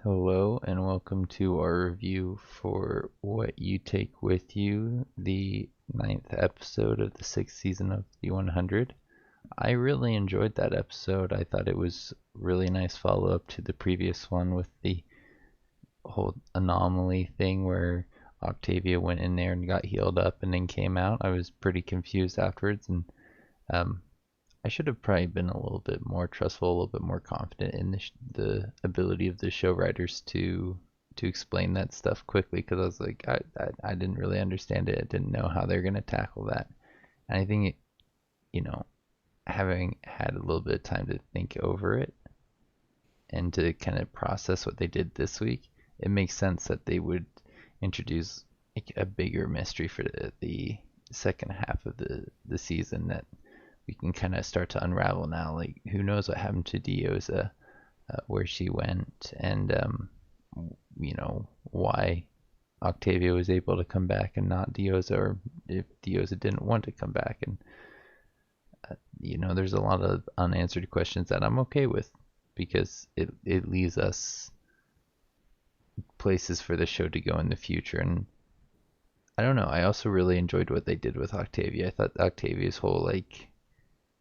Hello and welcome to our review for What You Take With You, the ninth episode of the sixth season of the 100. I really enjoyed that episode. I thought it was really nice follow up to the previous one with the whole anomaly thing where Octavia went in there and got healed up and then came out. I was pretty confused afterwards, and um, I should have probably been a little bit more trustful, a little bit more confident in the ability of the show writers to explain that stuff quickly, because I was like, I didn't really understand it. I didn't know how they're gonna tackle that. And I think you know, having had a little bit of time to think over it and to kind of process what they did this week, it makes sense that they would introduce like a bigger mystery for the second half of the season that we can kind of start to unravel now. Like, who knows what happened to Dioza, where she went, and why Octavia was able to come back and not Dioza, or if Dioza didn't want to come back. And there's a lot of unanswered questions that I'm okay with, because it leaves us places for the show to go in the future. And I don't know. I also really enjoyed what they did with Octavia. I thought Octavia's whole like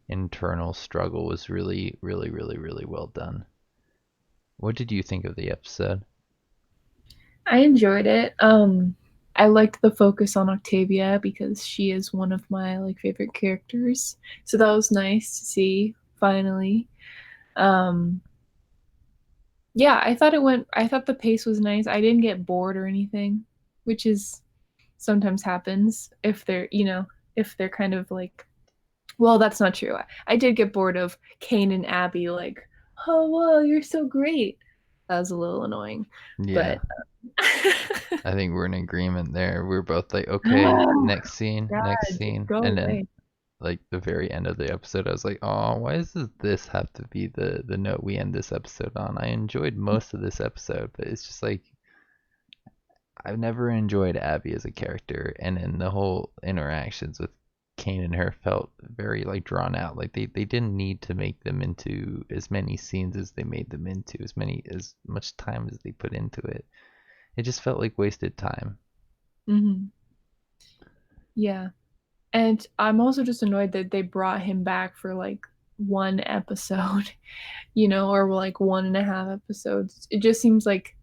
internal struggle was really, really, really, really well done. What did you think of the episode? I enjoyed it. I liked the focus on Octavia because she is one of my favorite characters. So that was nice to see finally. Um, yeah, I thought the pace was nice. I didn't get bored or anything, which is sometimes happens if they're kind of well, that's not true. I did get bored of Kane and Abby "Oh, wow, you're so great." That was a little annoying, Yeah, but I think we're in agreement there. We're both like, okay, God, next scene, next just scene. go And then away. like the very end of the episode, I was like, oh, why does this have to be the note we end this episode on? I enjoyed most of this episode, but it's just like I've never enjoyed Abby as a character, and then the whole interactions with Kane and her felt very like drawn out. Like they didn't need to make them into as many scenes as they made them into, as much time as they put into it. It just felt like wasted time. Hmm. Yeah. And I'm also just annoyed that they brought him back for one episode, or one and a half episodes. It just seems like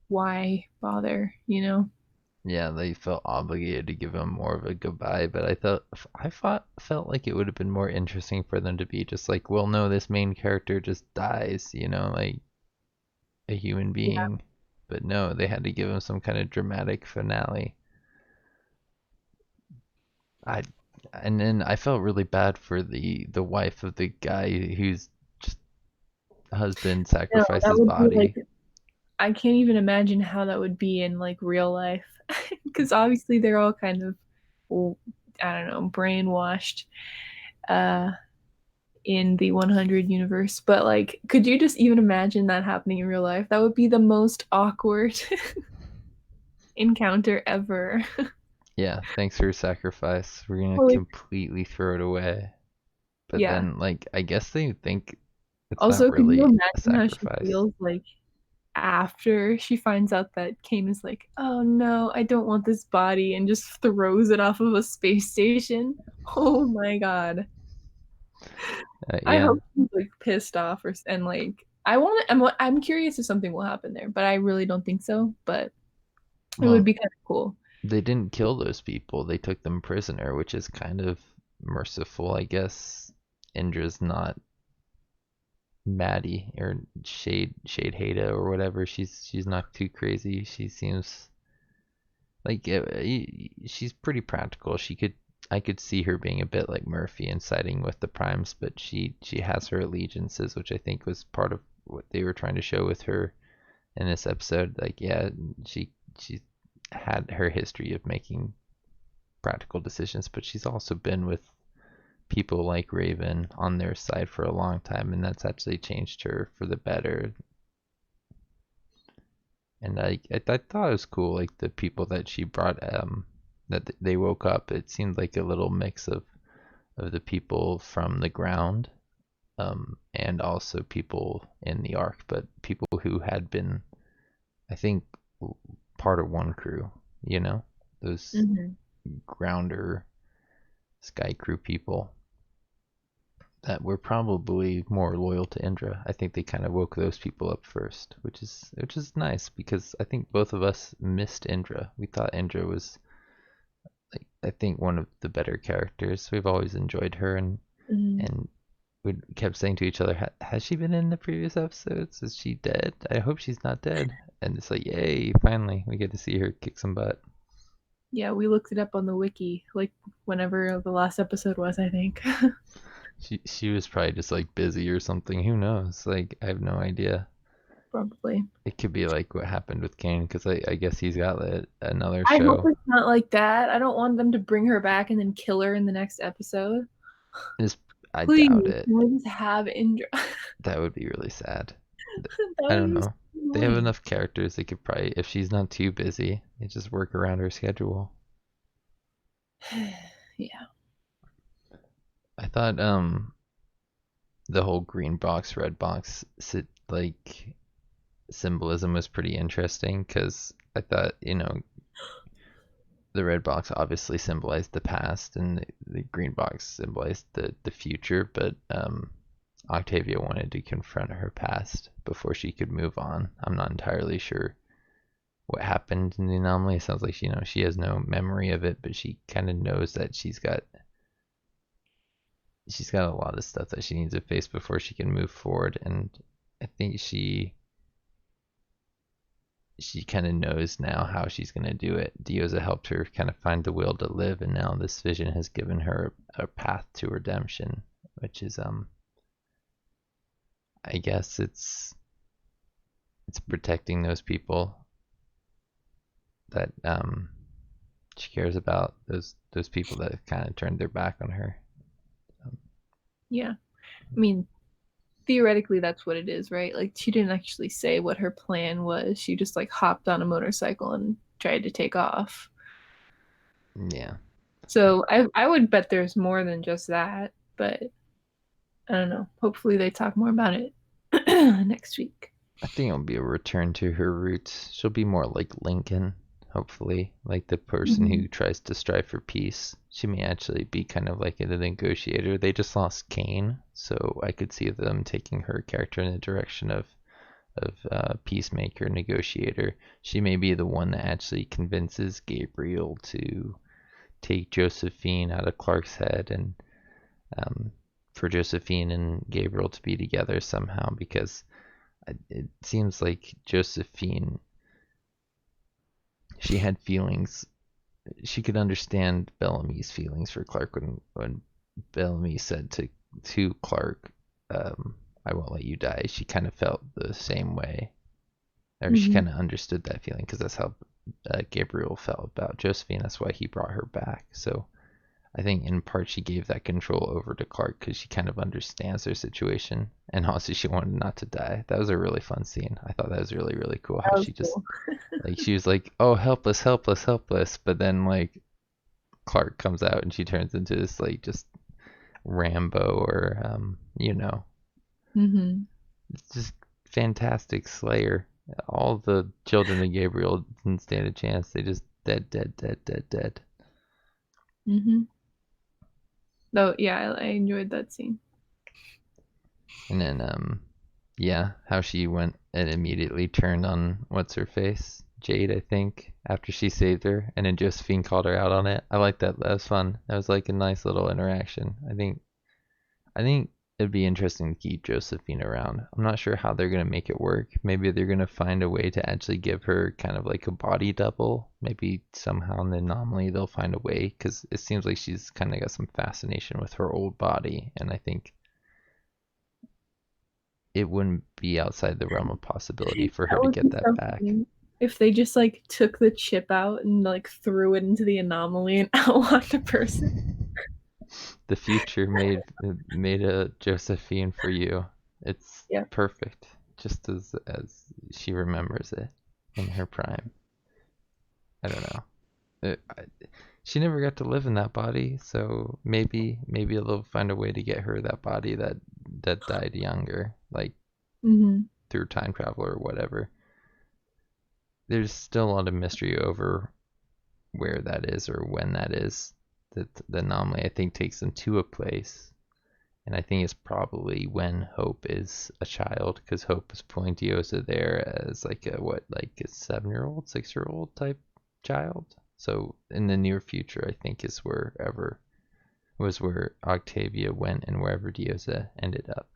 why bother? Yeah, they felt obligated to give him more of a goodbye, but felt like it would have been more interesting for them to be just like, well, no, this main character just dies, like a human Yeah. being. But no, they had to give him some kind of dramatic finale. I and then I felt really bad for the wife of the guy whose just husband No, sacrificed that his would be body. I can't even imagine how that would be in real life. Because obviously they're all kind of, well, I don't know, brainwashed. Uh, in the 100 universe. But could you just even imagine that happening in real life? That would be the most awkward encounter ever. Yeah, thanks for your sacrifice. We're gonna Like, completely throw it away. But yeah. then, like, I guess they think it's not Also, could you really a imagine how she sacrifice. feels after she finds out that Kane is "Oh no, I don't want this body," and just throws it off of a space station? Oh my God. I Yeah. hope she's pissed off and I'm curious if something will happen there, but I really don't think so. But it would Well, be kind of cool. they didn't kill those people. They took them prisoner, which is kind of merciful, I guess. Indra's not Maddie or Shade Hada or whatever. She's not too crazy. She seems like she's pretty practical. I could see her being a bit like Murphy and siding with the Primes, but she has her allegiances, which I think was part of what they were trying to show with her in this episode. Like, yeah, she had her history of making practical decisions, but she's also been with people like Raven on their side for a long time, and that's actually changed her for the better. And I thought it was cool, like the people that she brought, that they woke up. It seemed like a little mix of the people from the ground, and also people in the arc, but people who had been, I think, part of one crew, you know, those Hmm. grounder sky crew people that were probably more loyal to Indra. I think they kind of woke those people up first, which is nice because I think both of us missed Indra. We thought Indra was, like, I think one of the better characters. We've always enjoyed her, Hmm. and we kept saying to each other, "Has she been in the previous episodes? Is she dead? I hope she's not dead." And it's like, yay! Finally, we get to see her kick some butt. Yeah, we looked it up on the wiki, like whenever the last episode was, I think. She was probably just like busy or something. Who knows? Like, I have no idea. Probably. It could be like what happened with Kane, because I guess he's got another I hope show. it's not like that. I don't want them to bring her back and then kill her in the next episode. Just, I doubt Please, it. can we just have Indra? That would be really sad. That I would don't be so know. They have annoying. enough characters. They could probably, if she's not too busy, they just work around her schedule. Yeah. I thought the whole green box, red box, like symbolism was pretty interesting because I thought, the red box obviously symbolized the past and the green box symbolized the future, but Octavia wanted to confront her past before she could move on. I'm not entirely sure what happened in the anomaly. It sounds like she has no memory of it, but she kind of knows that she's got a lot of stuff that she needs to face before she can move forward, and I think she kind of knows now how she's going to do it. Dioza helped her kind of find the will to live, and now this vision has given her a path to redemption, which is I guess it's protecting those people that she cares about, those people that have kind of turned their back on her. Um, Yeah. I mean, theoretically, that's what it is, right? Like, she didn't actually say what her plan was. She just, like, hopped on a motorcycle and tried to take off. yeah, So I would bet there's more than just that, but I don't know. Hopefully, they talk more about it next week. I think it'll be a return to her roots. She'll be more like Lincoln, hopefully, like the person Hmm. who tries to strive for peace. She may actually be kind of like a negotiator. They just lost Kane, so I could see them taking her character in the direction of peacemaker, negotiator. She may be the one that actually convinces Gabriel to take Josephine out of Clark's head, and um, for Josephine and Gabriel to be together somehow, because it seems like Josephine, she had feelings. She could understand Bellamy's feelings for Clark when Bellamy said to Clark, "I won't let you die." She kind of felt the same way, or she Hmm. kind of understood that feeling because that's how Gabriel felt about Josephine. That's why he brought her back. So I think in part she gave that control over to Clark because she kind of understands their situation, and also she wanted not to die. That was a really fun scene. I thought that was really really cool how That was she just, cool. like, she was like, "Oh, helpless, helpless, helpless," but then like Clark comes out and she turns into this like just Rambo, or Hmm. it's just fantastic Slayer. All the children of Gabriel didn't stand a chance. They just dead, dead, dead, dead, dead. Hmm. Though, yeah, I enjoyed that scene. And then yeah, how she went and immediately turned on what's her face, Jade, I think, after she saved her, and then Josephine called her out on it. I like that. That was fun. That was like a nice little interaction. I think it'd be interesting to keep Josephine around. I'm not sure how they're gonna make it work. Maybe they're gonna find a way to actually give her kind of like a body double. Maybe somehow in the anomaly they'll find a way, because it seems like she's kind of got some fascination with her old body, and I think it wouldn't be outside the realm of possibility for her That to would get be that so back. funny if they just like took the chip out and like threw it into the anomaly and outlocked a person. The future made a Josephine for you. It's Yeah. perfect, just as she remembers it in her prime. I don't know. She never got to live in that body, so maybe they'll find a way to get her that body that died younger. Like, Hmm. through time travel or whatever. There's still a lot of mystery over where that is or when that is. That the anomaly, I think, takes them to a place, and I think it's probably when Hope is a child, because Hope is pulling Diosa there as like a 7-year-old, 6-year-old type child. So in the near future, I think is where Octavia went and wherever Diosa ended up.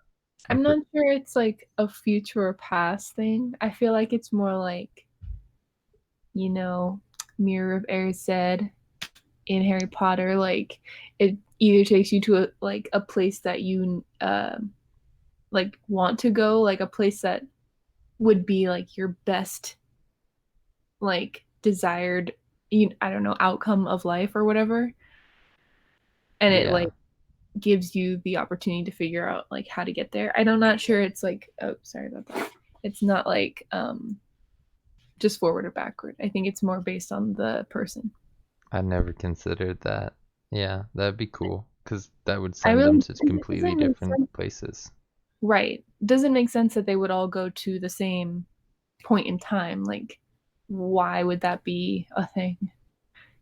I'm not sure it's like a future or past thing. I feel like it's more like, you know, Mirror of Erised in Harry Potter. Like it either takes you to a place that you like want to go, like a place that would be like your best like desired, I don't know, outcome of life or whatever, and it Yeah, like gives you the opportunity to figure out like how to get there. I'm not sure it's like, oh, sorry about that. It's not like just forward or backward. I think it's more based on the person. I never considered that. Yeah, that'd be cool because that would I send them really to it completely doesn't make different sense. places. Right. Doesn't make sense that they would all go to the same point in time. Like, why would that be a thing?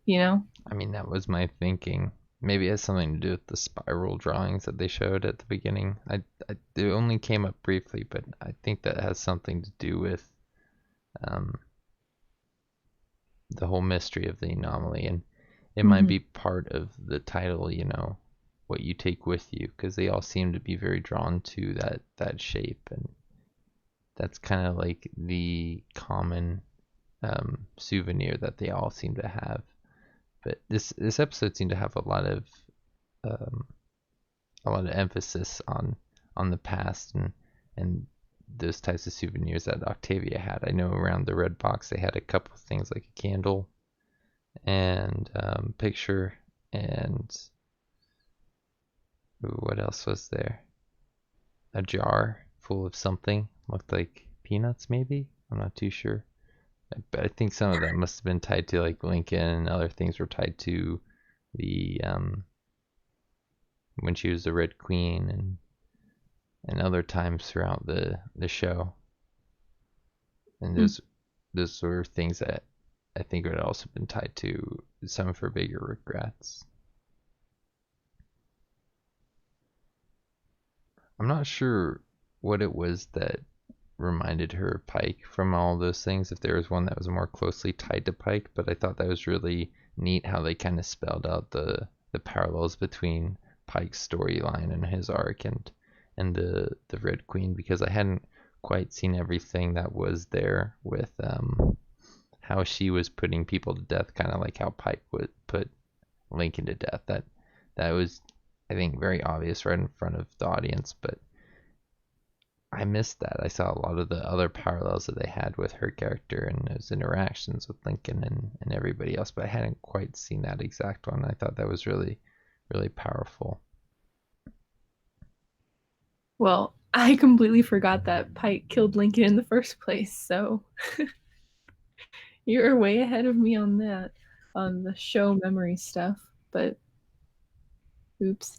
You know? I mean, that was my thinking. Maybe it has something to do with the spiral drawings that they showed at the beginning. It only came up briefly, but I think that has something to do with um, the whole mystery of the anomaly, and it might Mm-hmm. be part of the title, what you take with you, because they all seem to be very drawn to that shape, and that's kind of like the common souvenir that they all seem to have. But this episode seemed to have um, a lot of emphasis on the past and those types of souvenirs that Octavia had. I know around the red box they had a couple of things like a candle and picture and what else was there? A jar full of something looked like peanuts, maybe. I'm not too sure. But I think some of that must have been tied to like Lincoln, and other things were tied to the when she was the Red Queen, and other times throughout the show. And those were things that I think would also been tied to some of her bigger regrets. I'm not sure what it was that reminded her of Pike from all those things, if there was one that was more closely tied to Pike, but I thought that was really neat how they kind of spelled out the parallels between Pike's storyline and his arc and the Red Queen, because I hadn't quite seen everything that was there with how she was putting people to death, kind of like how Pike would put Lincoln to death. That was, I think, very obvious right in front of the audience, but I missed that. I saw a lot of the other parallels that they had with her character and those interactions with Lincoln and everybody else, but I hadn't quite seen that exact one. I thought that was really, really powerful. Well, I completely forgot that Pike killed Lincoln in the first place, so you're way ahead of me on that, on the show memory stuff, but oops.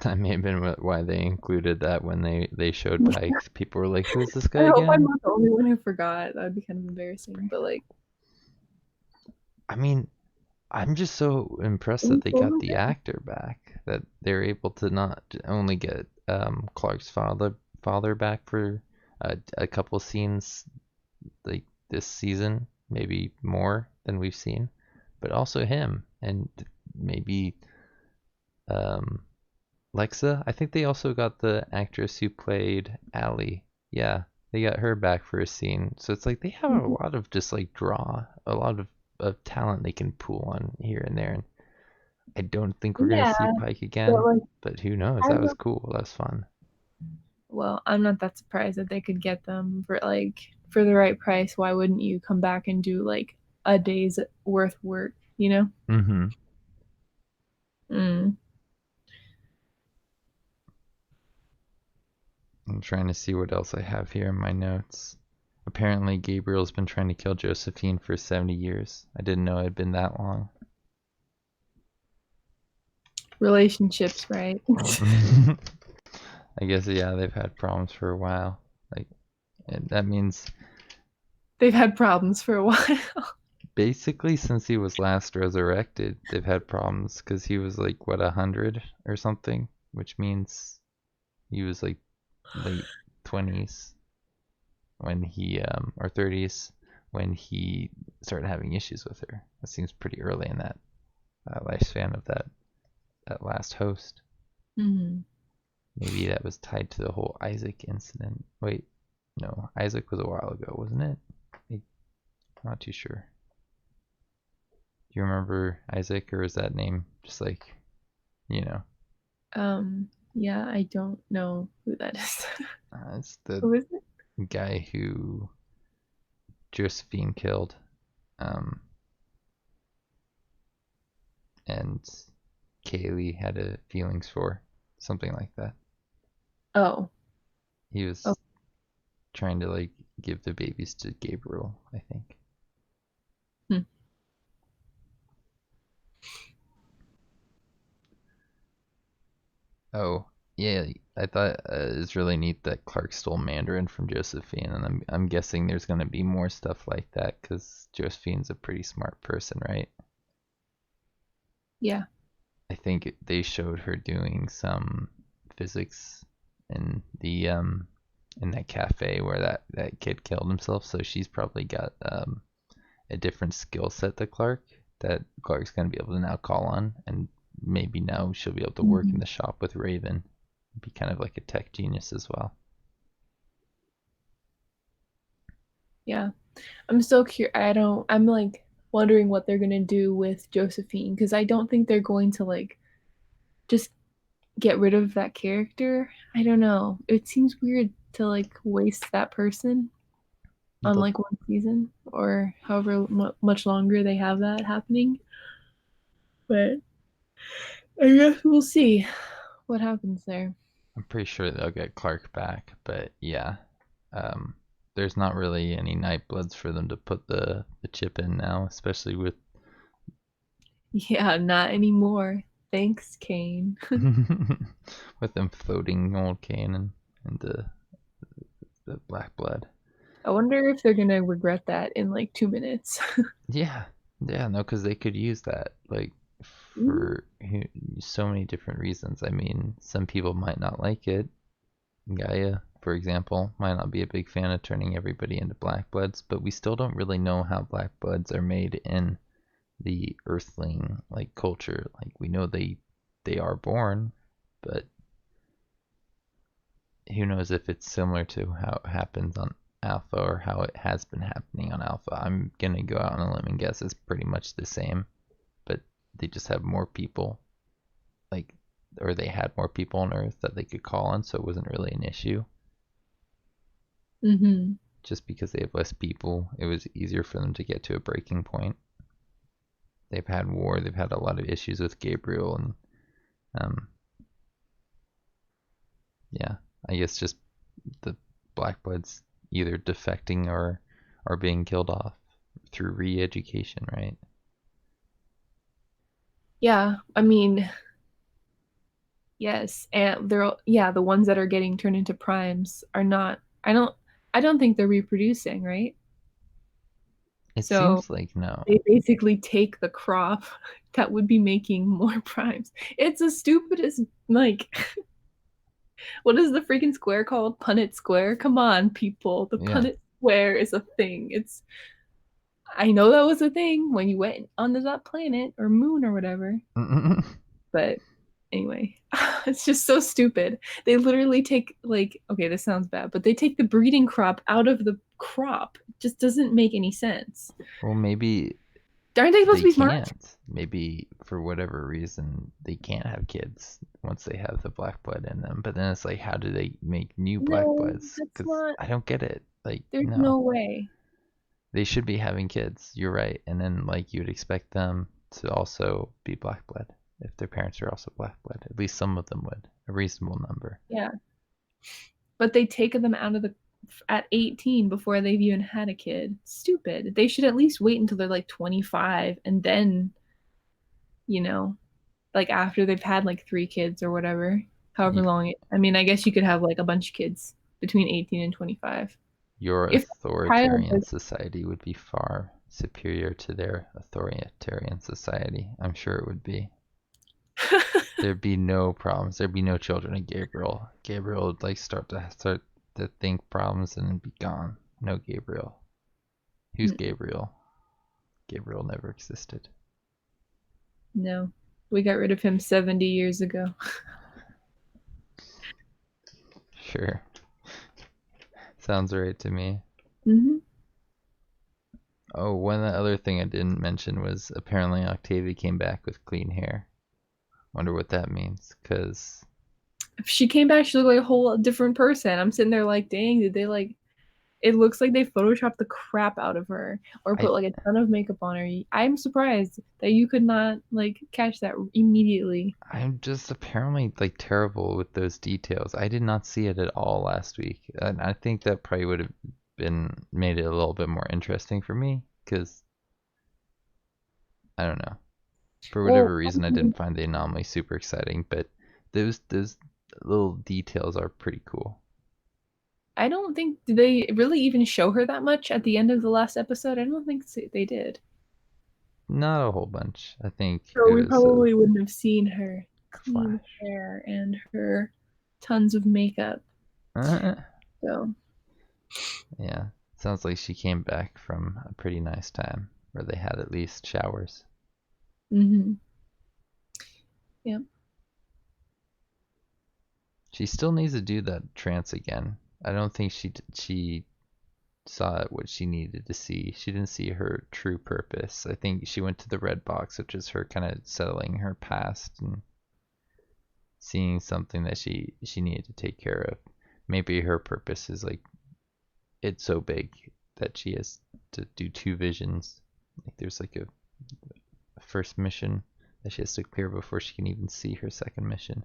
That may have been why they included that when they showed Pike. People were like, "Who's this guy I hope I'm again?" not the only one who forgot. That would be kind of embarrassing, but like, I mean, I'm just so impressed that they got the actor back. That they're able to not only get Clark's father back for a couple scenes like this season, maybe more than we've seen, but also him and maybe um, Lexa. I think they also got the actress who played Allie. Yeah, they got her back for a scene. So it's like they have a lot of just like a lot of talent they can pull on here and there. And I don't think we're gonna yeah, see Pike but again, like, but who knows? I That was don't, cool. That was fun. well, I'm not that surprised that they could get them for like for the right price. Why wouldn't you come back and do like a day's worth work, you know? Mm-hmm. Mm. I'm trying to see what else I have here in my notes. Apparently, Gabriel's been trying to kill Josephine for 70 years. I didn't know it had been that long. Relationships, right? I guess, yeah, they've had problems for a while. Like, And that means They've had problems for a while. basically since he was last resurrected, they've had problems because he was like what 100 or something, which means he was like late 20s when he or 30s when he started having issues with her. That seems pretty early in that lifespan of that last host. Hmm. Maybe that was tied to the whole Isaac incident. Wait, no, Isaac was a while ago, wasn't it? I'm not too sure. Do you remember Isaac, or is that name just like, you know, Yeah, I don't know who that is. it's the Who is it? guy who Josephine killed, um, and Kaylee had feelings for, something like that. Oh, He oh, was trying to like give the babies to Gabriel, I think. hmm. Oh, yeah, I thought it's really neat that Clark stole Mandarin from Josephine, and I'm guessing there's gonna be more stuff like that because Josephine's a pretty smart person, right? Yeah. I think they showed her doing some physics in the in that cafe where that kid killed himself. So she's probably got a different skill set to Clark that Clark's gonna be able to now call on, and maybe now she'll be able to work in Hmm. the shop with Raven, be kind of like a tech genius as well. Yeah. I'm so curious. I'm like wondering what they're gonna do with Josephine because I don't think they're going to like just get rid of that character. I don't know. It seems weird to like waste that person on They'll, like one season or however much longer they have that happening. But I guess we'll see what happens there. I'm pretty sure they'll get Clark back, but yeah, um, there's not really any Nightbloods for them to put the chip in now, especially with Yeah, not anymore. Thanks, Kane. with them floating old Kanan and the black blood. I wonder if they're gonna regret that in like 2 minutes. Yeah, yeah, no, because they could use that like for so many different reasons. I mean, some people might not like it. Gaia, for example, might not be a big fan of turning everybody into black bloods, but we still don't really know how black bloods are made in the Earthling like culture. Like we know they are born, but who knows if it's similar to how it happens on Alpha or how it has been happening on Alpha. I'm gonna go out on a limb and guess it's pretty much the same, but they just have more people, like, or they had more people on Earth that they could call on, so it wasn't really an issue. Mm-hmm. Just because they have less people, it was easier for them to get to a breaking point. They've had war, they've had a lot of issues with Gabriel, and um, yeah, I guess just the Black Bloods either defecting or being killed off through re-education, right? Yeah, I mean, yes, and they're yeah, the ones that are getting turned into primes are not. I don't think they're reproducing, right? It So seems like no. they basically take the crop that would be making more primes. It's the stupidest like what is the freaking square called? Punnett Square? Come on, people. The Yeah. Punnett Square is a thing. It's I know that was a thing when you went onto that planet or moon or whatever. But anyway, it's just so stupid. They literally take like okay, this sounds bad, but they take the breeding crop out of the crop. It just doesn't make any sense. Well, maybe Aren't they supposed they to be smart? can't. Maybe for whatever reason they can't have kids once they have the black blood in them. But then it's like, how do they make new black No, bloods? that's Because not. I don't get it. Like, There's no, no way. they should be having kids. You're right. And then like you'd expect them to also be black blood if their parents are also black blood. At least some of them would. A reasonable number. Yeah, but they take them out of the at 18 before they've even had a kid. Stupid. They should at least wait until they're like 25 and then, you know, like after they've had like 3 kids or whatever, however You, long it. I mean, I guess you could have like a bunch of kids between 18 and 25. Your If a child authoritarian was society would be far superior to their authoritarian society. I'm sure it would be. There'd be no problems. There'd be no children of Gabriel. Gabriel would like start to think problems and then be gone. No Gabriel. Who's Gabriel? Gabriel never existed. no, we got rid of him 70 years ago. Sure. Sounds right to me. Hmm. Oh, one other thing I didn't mention was apparently Octavia came back with clean hair. Wonder what that means, because If she came back, she looked like a whole different person. I'm sitting there like, dang, did they like? It looks like they photoshopped the crap out of her or I put like a ton of makeup on her. I'm surprised that you could not like catch that immediately. I'm just apparently like terrible with those details. I did not see it at all last week, and I think that probably would have been made it a little bit more interesting for me because I don't know. For Well, whatever reason, I didn't find the anomaly super exciting, but those little details are pretty cool. I don't think did they really even show her that much at the end of the last episode. I don't think they did. Not a whole bunch. I think So it we was a probably wouldn't have seen her clean flash. hair and her tons of makeup. So, Yeah, sounds like she came back from a pretty nice time where they had at least showers. hmm yeah. She still needs to do that trance again. I don't think she saw what she needed to see. She didn't see her true purpose. I think she went to the red box, which is her kind of settling her past and seeing something that she needed to take care of. Maybe her purpose is like it's so big that she has to do two visions. Like there's like a first mission that she has to clear before she can even see her second mission.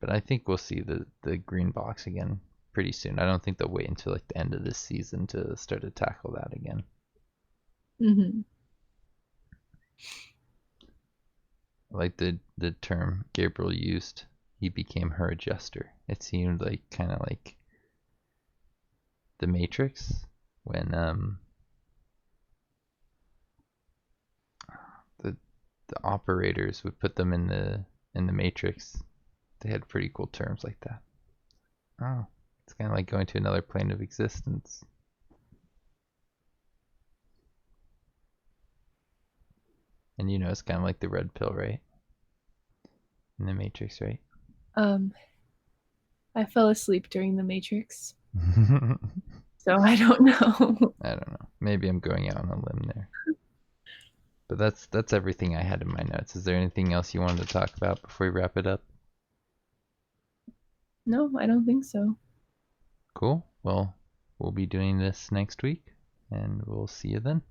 But I think we'll see the green box again pretty soon. I don't think they'll wait until like the end of this season to start to tackle that again. hmm Like the term Gabriel used, he became her adjuster. It seemed like kind of like the Matrix when the the operators would put them in the Matrix. They had pretty cool terms like that. Oh, it's kind of like going to another plane of existence. And you know, it's kind of like the red pill, right? In the Matrix, right? Um, I fell asleep during the Matrix, I so I don't know. don't know. Maybe I'm going out on a limb there. But that's everything I had in my notes. Is there anything else you wanted to talk about before we wrap it up? No, I don't think so. Cool. Well, we'll be doing this next week, and we'll see you then.